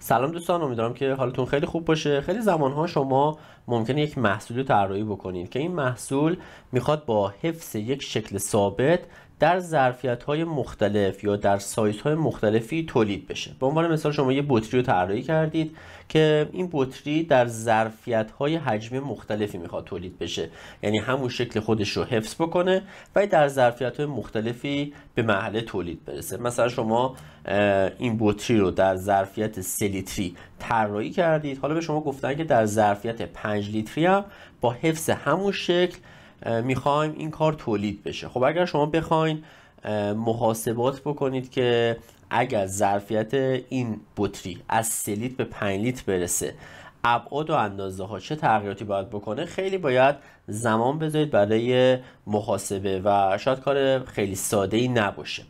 سلام دوستان، امیدوارم که حالتون خیلی خوب باشه. خیلی زمانها شما ممکنه یک محصول رو طراحی بکنید که این محصول میخواد با حفظ یک شکل ثابت در ظرفیت‌های مختلف یا در سایزهای مختلفی تولید بشه. به عنوان مثال شما یه بطری رو طراحی کردید که این بطری در ظرفیت‌های حجمی مختلفی میخواد تولید بشه، یعنی همون شکل خودش رو حفظ بکنه و در ظرفیت‌های مختلفی به مرحله تولید برسه. مثلا شما این بطری رو در ظرفیت 3 لیتری طراحی کردید، حالا به شما گفتن که در ظرفیت 5 لیتری هم با حفظ همون شکل میخوایم این کار تولید بشه. خب اگر شما بخواین محاسبات بکنید که اگر ظرفیت این بطری از 3 لیتر به 5 لیتر برسه، ابعاد و اندازه ها چه تغییراتی باید بکنه، خیلی باید زمان بذارید برای محاسبه و شاید کار خیلی ساده ای نباشه.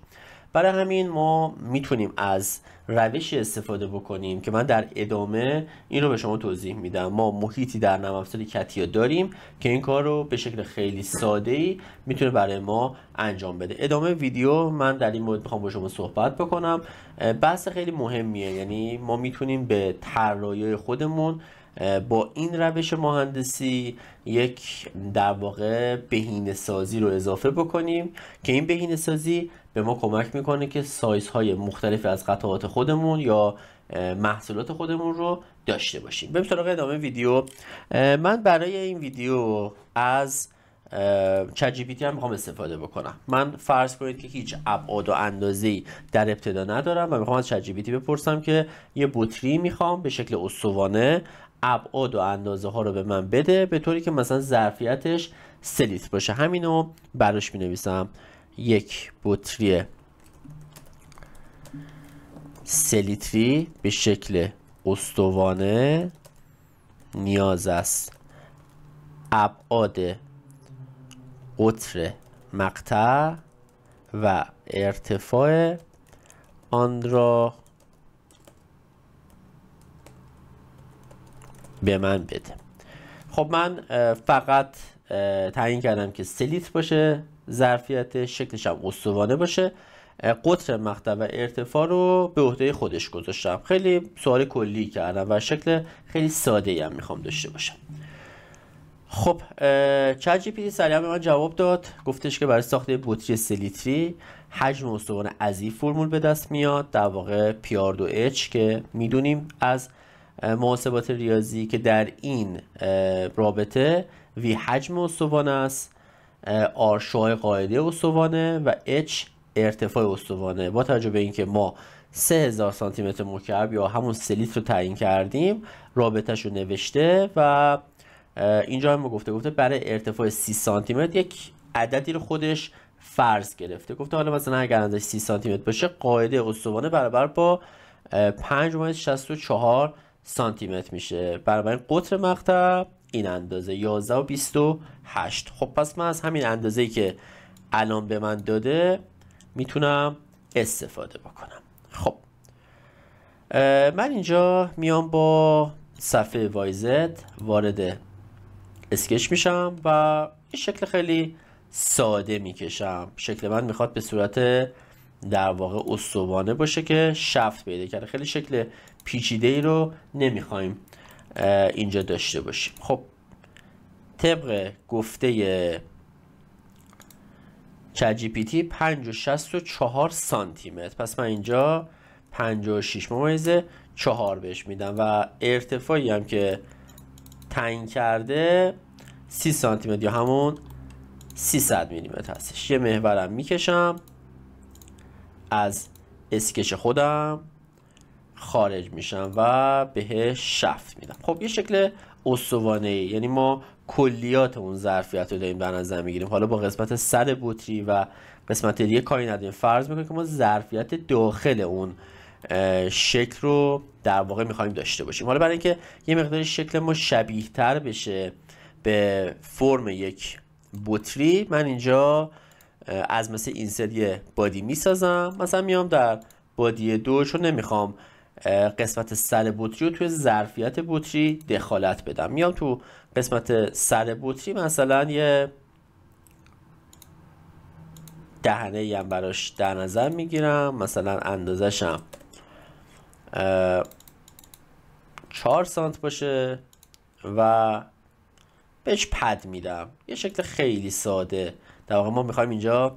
برای همین ما میتونیم از روشی استفاده بکنیم که من در ادامه این رو به شما توضیح میدم. ما محیطی در نرم افزار کتیا داریم که این کار رو به شکل خیلی ساده ای میتونه برای ما انجام بده. ادامه ویدیو من در این مورد میخوام با شما صحبت بکنم. بحث خیلی مهمیه، یعنی ما میتونیم به طراحی خودمون با این روش مهندسی یک در واقع بهینه‌سازی رو اضافه بکنیم که این بهینه‌سازی به ما کمک میکنه که سایزهای مختلفی از قطعات خودمون یا محصولات خودمون رو داشته باشیم. بریم سراغ ادامه ویدیو. من برای این ویدیو از چت جی پی تی هم میخوام استفاده بکنم. من فرض کنید که هیچ ابعاد و اندازه‌ای در ابتدا ندارم و میخوام از چت جی پی تی بپرسم که یه بطری میخوام به شکل استوانه، ابعاد و اندازه ها رو به من بده به طوری که مثلا ظرفیتش 3 لیتر باشه. همینو براش مینویسم: یک بطری 3 لیتری به شکل استوانه نیاز است ابعاد قطر مقطع و ارتفاع آن را به من بده. خب من فقط تعیین کردم که 3 لیتر باشه ظرفیت، شکلش هم استوانه باشه، قطر مقطع و ارتفاع رو به عهده خودش گذاشتم. خیلی سوال کلی کردم و شکل خیلی ساده ای هم میخوام داشته باشم. خب چت جی پی تی سریعا به من جواب داد، گفتش که برای ساخت بطری 3 لیتری حجم استوانه از این فرمول به دست میاد، در واقع PR2H که میدونیم از محاسبات ریاضی که در این رابطه V حجم استوانه است، R شعاع قاعده استوانه و H ارتفاع استوانه. با توجه به اینکه ما 3000 سانتی متر مکعب یا همون 3 لیتر رو تعیین کردیم، رابطه‌اش رو نوشته و اینجا هم گفته برای ارتفاع 30 سانتی متر یک عددی رو خودش فرض گرفته. گفته حالا مثلا اگر اندازه 30 سانتی متر باشه، قاعده استوانه برابر با 5.64 سانتی متر میشه. بنابراین قطر مقطع این اندازه 11 و 28. خب پس من از همین اندازه‌ای که الان به من داده میتونم استفاده بکنم. خب من اینجا میام با صفحه وایزد وارد اسکچ میشم و این شکل خیلی ساده میکشم. شکل من میخواد به صورت در واقع استوانه باشه که شفت پیدا کرده. خیلی شکل پیچیده ای رو نمیخوایم اینجا داشته باشیم. خب طبق گفته چت جی پی تی 5.64 سانتی متر، پس من اینجا 56.4 بهش میدم و ارتفاعی هم که تعیین کرده 30 سانتی متر یا همون 300 میلی متر هستش. یه محورم میکشم، از اسکچ خودم خارج میشم و بهش شفت میدم. خب یه شکل استوانه ای، یعنی ما کلیات اون ظرفیت رو داریم در نظر میگیریم. حالا با قسمت سر بطری و قسمت دیگه کاری نداریم، فرض میکنیم که ما ظرفیت داخل اون شکل رو در واقع میخوایم داشته باشیم. حالا برای اینکه یه مقدار شکل ما شبیه تر بشه به فرم یک بطری، من اینجا از مثل اینسرت یه بادی میسازم. مثلا میام در بادی 2، چون نمیخوام قسمت سر بطری رو توی ظرفیت بطری دخالت بدم، میام تو قسمت سر بطری مثلا یه دهنه ای هم براش در نظر میگیرم، مثلا اندازشم 4 سانت باشه و بهش پد میدم. یه شکل خیلی ساده. در واقع ما میخوایم اینجا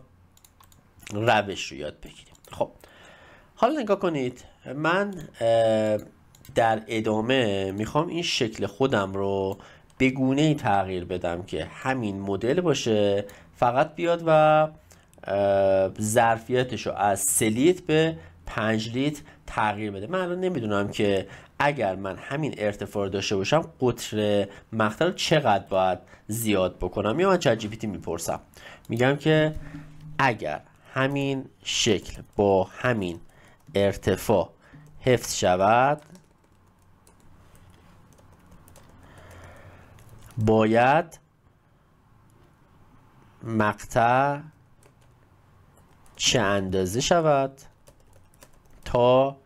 روش رو یاد بگیریم. خب حالا نگاه کنید، من در ادامه میخوام این شکل خودم رو به گونه‌ای تغییر بدم که همین مدل باشه، فقط بیاد و ظرفیتش رو از 3 لیتر به 5 لیتر تغییر بده. من الان نمیدونم که اگر من همین ارتفاع رو داشته باشم قطر مقطع رو چقدر باید زیاد بکنم. یا من چت جی پی تی میپرسم، میگم که اگر همین شکل با همین ارتفاع حفظ شود باید مقطع چه اندازه شود تا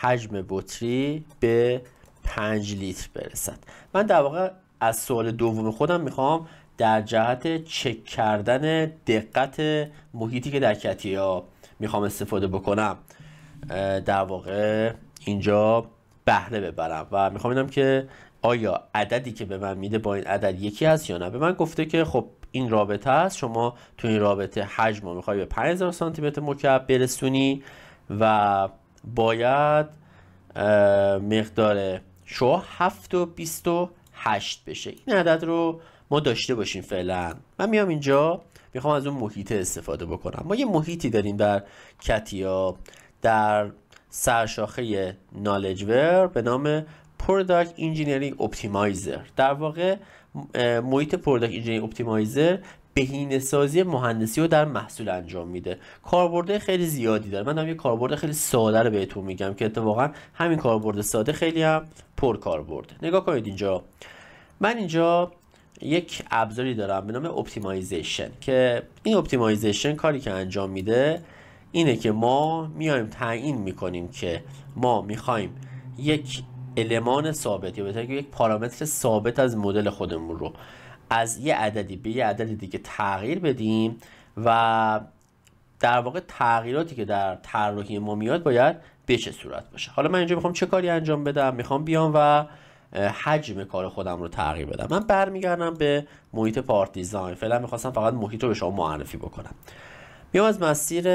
حجم بطری به 5 لیتر برسد. من در واقع از سوال دوم خودم میخوام در جهت چک کردن دقت محیطی که در کتیا میخوام استفاده بکنم در واقع اینجا بهره ببرم و میخوام ببینم که آیا عددی که به من میده با این عدد یکی هست یا نه. به من گفته که خب این رابطه هست، شما تو این رابطه حجم رو میخوای به 5000 سانتی متر مکعب برسونی و باید مقدار شعاع 7.28 بشه. این عدد رو ما داشته باشیم فعلا. من میام اینجا میخوام از اون محیط استفاده بکنم. ما یه محیطی داریم در کتیا در سرشاخه نالجور به نام Product Engineering Optimizer. در واقع محیط Product Engineering Optimizer بهینه‌سازی مهندسی رو در محصول انجام میده. کاربرد خیلی زیادی داره. من دارم یه کاربرد خیلی ساده رو بهتون میگم که اتفاقا همین کاربرد ساده خیلی هم پر کاربرد. نگاه کنید اینجا، من اینجا یک ابزاری دارم به نام اپتیمایزیشن که این اپتیمایزیشن کاری که انجام میده اینه که ما میایم تعیین میکنیم که ما میخوایم یک المان ثابت یا بهتر یک پارامتر ثابت از مدل خودمون رو از یه عددی به یه عدد دیگه تغییر بدیم و در واقع تغییراتی که در طراحی ما میاد باید به چه صورت باشه. حالا من اینجا میخوام چه کاری انجام بدم؟ میخوام بیام و حجم کار خودم رو تغییر بدم. من برمیگردم به محیط پارت دیزاین. فعلا میخواستم فقط محیط رو به شما معرفی بکنم. میام از مسیر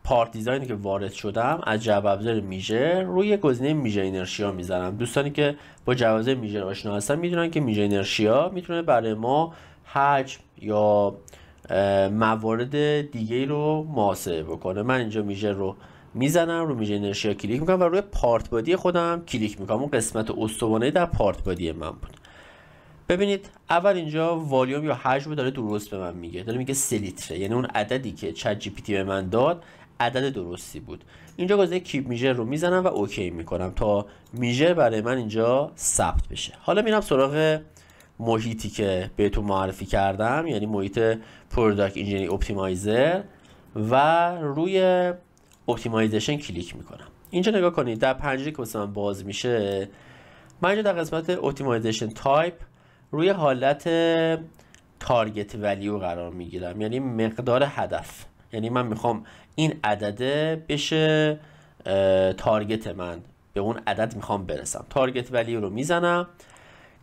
پارت دیزاینی که وارد شدم از جعبه ابزار میژر روی گزینه میژر اینرشیا میذارم. دوستانی که با جعبه ابزار میژر آشنا هستن میدونن که میژر اینرشیا میتونه برای ما حجم یا موارد دیگه رو محاسبه بکنه. من اینجا میژر رو میزنم، رو میژر اینرشیا کلیک میکنم و روی پارت بادی خودم کلیک میکنم. اون قسمت استوانه‌ای در پارت بادی من بود. ببینید اول اینجا والیوم یا حجم رو داره درست به من میگه، داره میگه 3 لیتره، یعنی اون عددی که چت جی پی تی به من داد عدد درستی بود. اینجا گزینه کیپ میژر رو میزنم و اوکی میکنم تا میژر برای من اینجا ثبت بشه. حالا میرم سراغ محیطی که بهتون معرفی کردم، یعنی محیط پروداکت انجینیرینگ اپتیمایزر و روی اپتیمایزیشن کلیک میکنم. اینجا نگاه کنید در پنجره که واسه من باز میشه، من اینجا در قسمت اپتیمایزیشن تایپ روی حالت تارگت ولیو قرار میگیرم، یعنی مقدار هدف. یعنی من میخوام این عدده بشه تارگت من، به اون عدد میخوام برسم. تارگت ولیو رو میزنم.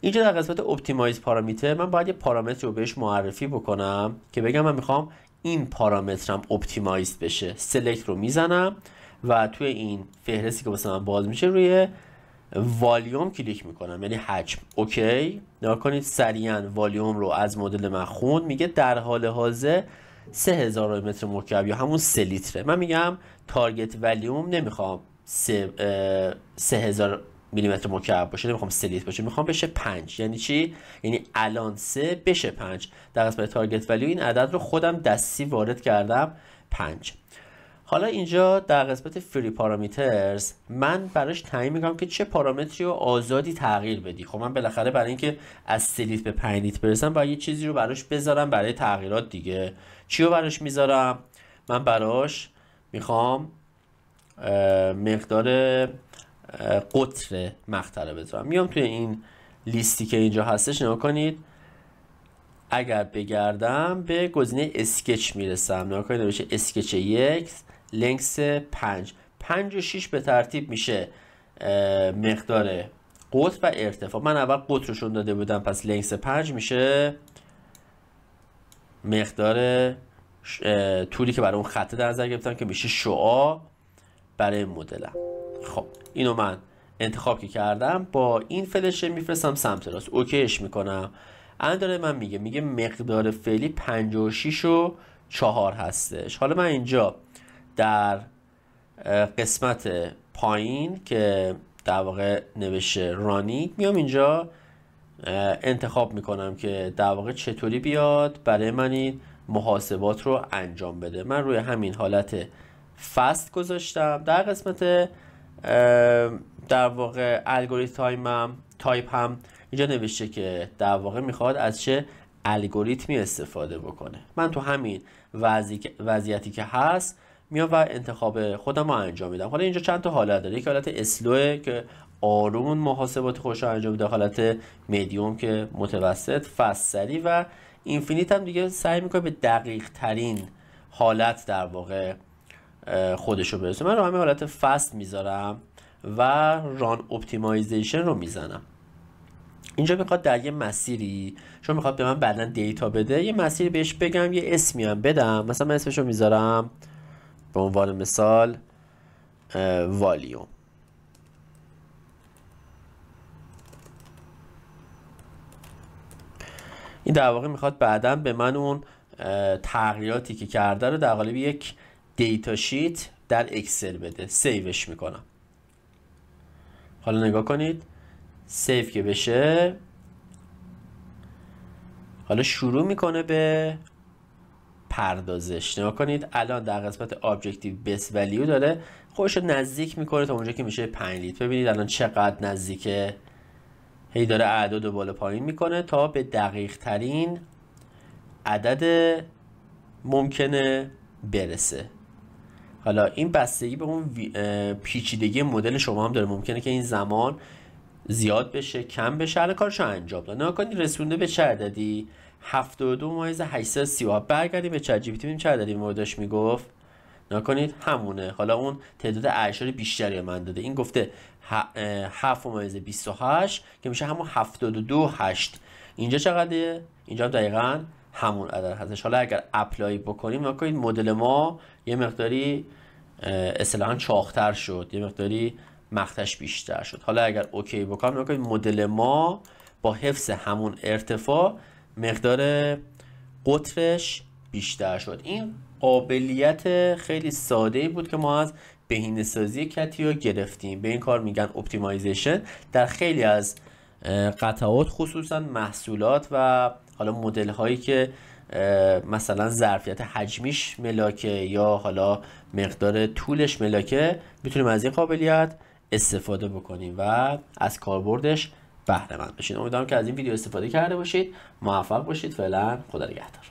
اینجا در قسمت اپتیمایز پارامتر من باید یه پارامتر رو بهش معرفی بکنم که بگم من میخوام این پارامترم اپتیمایز بشه. سلکت رو میزنم و توی این فهرستی که واسه من باز میشه روی والیوم کلیک میکنم، یعنی حجم. اوکی، نگاه کنید سریعا والیوم رو از مدل من خوند، میگه در حال حاضر 3000 متر مکعب یا همون 3 لیتره. من میگم تارگت والیوم نمیخوام 3000 میلیمتر مکعب باشه، نمیخوام 3 لیتر باشه، میخوام بشه 5. یعنی چی؟ یعنی الان 3 بشه 5. در قسمت تارگت ولیو این عدد رو خودم دستی وارد کردم 5. حالا اینجا در قسمت فری پارامترز من براش تعیین میکنم که چه پارامتری رو آزادی تغییر بدی. خب من بالاخره برای اینکه از 3 لیتر به 5 لیتر برسم باید یه چیزی رو براش بذارم برای تغییرات دیگه. چی رو براش میذارم؟ من براش میخوام مقدار قطر مقطع رو بذارم. میام توی این لیستی که اینجا هستش، نگاه کنید اگر بگردم به گزینه اسکچ میرسم. نگاه کنید نوشته اسکچ 1 لنگس 5 5 و 6 به ترتیب میشه مقدار قطر و ارتفاع. من اول قطرشون داده بودم، پس لنگس 5 میشه مقدار طولی که برای اون خطه در نظر گرفتم که میشه شعاع برای مدلم. خب اینو من انتخاب که کردم با این فلشه میفرستم سمت راست، اوکیش میکنم. الان داره من میگه مقدار فعلی 56.4 هستش. حالا من اینجا در قسمت پایین که در واقع نوشته رانی، میام اینجا انتخاب میکنم که در واقع چطوری بیاد برای من این محاسبات رو انجام بده. من روی همین حالت فست گذاشتم. در قسمت در واقع الگوریتم تایپ هم اینجا نوشته که در واقع میخواد از چه الگوریتمی استفاده بکنه. من تو همین وضعیتی که هست میام و انتخاب خودم رو انجام میدم. حالا اینجا چند تا حالت داره. یک حالت اسلوه که آروم محاسبات خوش رو انجام میده، حالت میدیوم که متوسط، فست سریع، و اینفینیت هم دیگه سعی میکنه به دقیق ترین حالت در واقع خودش رو برسه. من رو همین حالت فست میذارم و ران اپتیمایزیشن رو میزنم. اینجا میخواد در یه مسیری، چون میخواد به من بعداً دیتا بده، یه مسیری بهش بگم، یه اسمی هم بدم. مثلا من اسمشو میذارم به عنوان مثال والیوم. این در واقع میخواد بعداً به من اون تغییراتی که کرده رو در قالب یک دیتا شیت در اکسل بده. سیوش میکنم. حالا نگاه کنید، سیو که بشه حالا شروع میکنه به پردازش. نگاه کنید الان در قسمت Objective Best Value داره خودش رو نزدیک میکنه تا اونجا که میشه 5 لیتر. ببینید الان چقدر نزدیکه، هی داره اعداد رو بالا پایین میکنه تا به دقیق ترین عدد ممکنه برسه. حالا این بستگی به اون پیچیدگی مدل شما هم داره. ممکنه که این زمان زیاد بشه، کم بشه. الان کارشو انجام داد. نگاه کنید رسونده به چه عددی؟ 72.837. برگردیم به چت جی پی تی ببینیم چه عددی موردش میگفت. نگاه کنید همونه. حالا اون تعداد اعشار بیشتری من داده. این گفته 7.28 که میشه همون 72.8. اینجا چقدره؟ اینجا دقیقاً همون عدد هستش. حالا اگر اپلای بکنیم نگاه کنید مدل ما یه مقداری اصطلاحاً چاق‌تر شد، یه مقداری مقطعش بیشتر شد. حالا اگر اوکی بکنم نگاه کنید مدل ما با حفظ همون ارتفاع مقدار قطرش بیشتر شد. این قابلیت خیلی ساده‌ای بود که ما از بهینه‌سازی کتیو گرفتیم. به این کار میگن اپتیمایزیشن. در خیلی از قطعات خصوصا محصولات و حالا مدل هایی که مثلا ظرفیت حجمیش ملاکه یا حالا مقدار طولش ملاکه، میتونیم از این قابلیت استفاده بکنیم و از کاربردش بهره مند بشید. امیدوارم که از این ویدیو استفاده کرده باشید. موفق باشید. فعلا خدا نگهدار.